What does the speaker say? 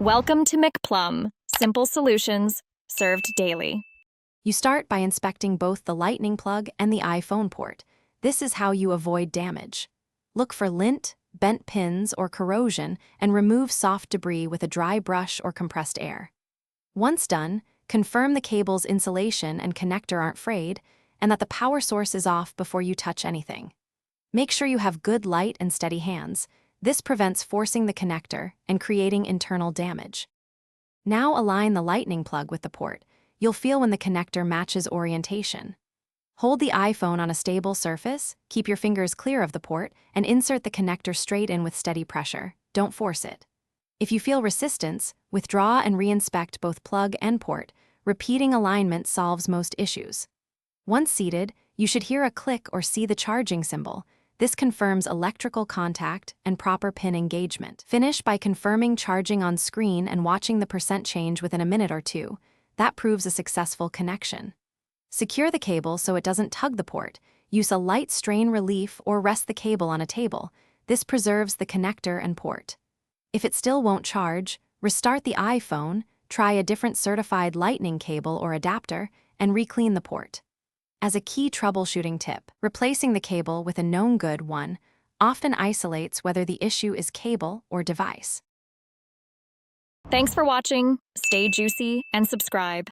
Welcome to McPlum, simple solutions served daily. You start by inspecting both the lightning plug and the iPhone port. This is how you avoid damage. Look for lint, bent pins, or corrosion and remove soft debris with a dry brush or compressed air. Once done, confirm the cable's insulation and connector aren't frayed and that the power source is off before you touch anything. Make sure you have good light and steady hands. This prevents forcing the connector and creating internal damage. Now align the lightning plug with the port. You'll feel when the connector matches orientation. Hold the iPhone on a stable surface, keep your fingers clear of the port, and insert the connector straight in with steady pressure. Don't force it. If you feel resistance, withdraw and reinspect both plug and port. Repeating alignment solves most issues. Once seated, you should hear a click or see the charging symbol. This confirms electrical contact and proper pin engagement. Finish by confirming charging on screen and watching the percent change within a minute or two. That proves a successful connection. Secure the cable so it doesn't tug the port. Use a light strain relief or rest the cable on a table. This preserves the connector and port. If it still won't charge, restart the iPhone, try a different certified lightning cable or adapter, and re-clean the port. As a key troubleshooting tip, replacing the cable with a known good one often isolates whether the issue is cable or device. Thanks for watching. Stay juicy and subscribe.